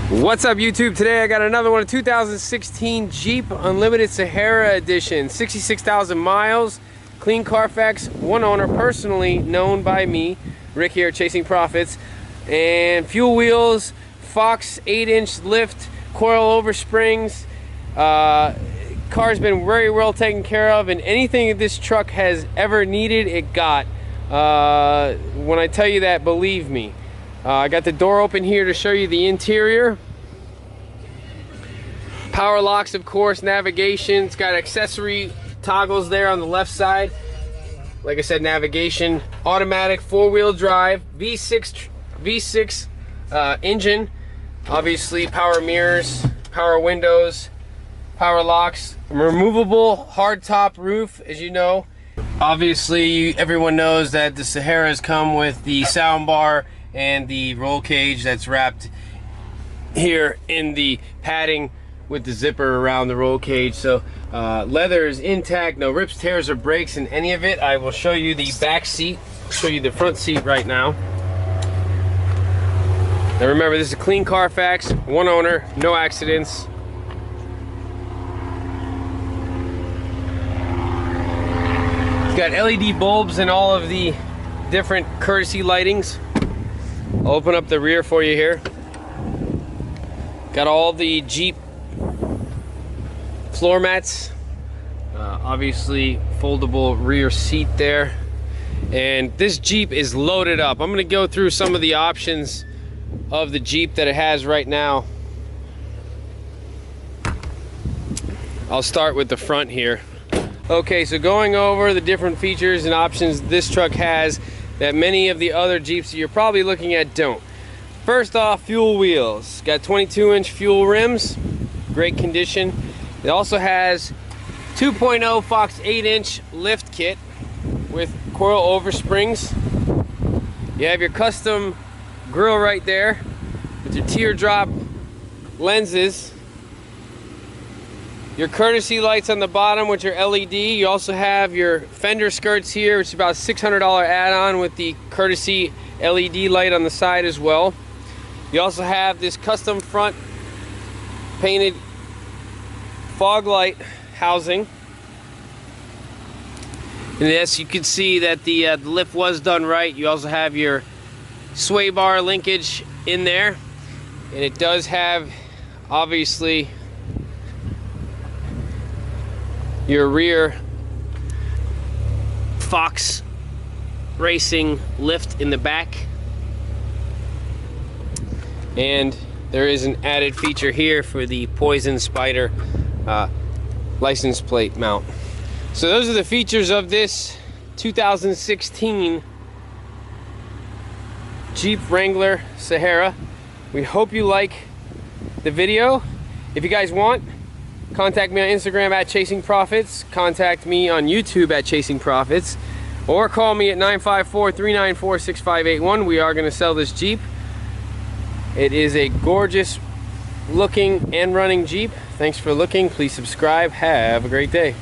What's up, YouTube? Today I got another one, a 2016 Jeep Unlimited Sahara Edition, 66,000 miles, clean Carfax, one owner, personally known by me, Rick here at Chasing Profits, and fuel wheels, Fox 8-inch lift, Coil over springs. Car's been very well taken care of, and anything that this truck has ever needed, it got. When I tell you that, believe me. I got the door open here to show you the interior. Power locks, of course, navigation. It's got accessory toggles there on the left side. Like I said, navigation, automatic, four-wheel drive, V6 engine. Obviously, power mirrors, power windows, power locks, removable hardtop roof, as you know. Obviously, everyone knows that the Saharas come with the sound bar and the roll cage that's wrapped here in the padding with the zipper around the roll cage. So leather is intact, no rips, tears, or breaks in any of it. I will show you the back seat, show you the front seat right now. Now remember, this is a clean Carfax, one owner, no accidents. It's got LED bulbs and all of the different courtesy lightings. I'll open up the rear for you here. Got all the Jeep floor mats. Obviously, foldable rear seat there. And this Jeep is loaded up. I'm going to go through some of the options of the Jeep that it has right now. I'll start with the front here. Okay, so going over the different features and options this truck has that many of the other Jeeps that you're probably looking at don't. First off, fuel wheels. Got 22-inch fuel rims, great condition. It also has 2.0 Fox 8-inch lift kit with coil over springs. You have your custom grille right there with your teardrop lenses. Your courtesy lights on the bottom with your LED. You also have your fender skirts here, which is about a $600 add-on with the courtesy LED light on the side as well. You also have this custom front painted fog light housing. And yes, you can see that the lift was done right. You also have your sway bar linkage in there. And it does have, obviously, your rear Fox Racing lift in the back. And there is an added feature here for the Poison Spider license plate mount. So those are the features of this 2016 Jeep Wrangler Sahara. We hope you like the video. If you guys want, contact me on Instagram at Chasing Profits, contact me on YouTube at Chasing Profits, or call me at 954-394-6581. We are going to sell this Jeep. It is a gorgeous looking and running Jeep. Thanks for looking. Please subscribe. Have a great day.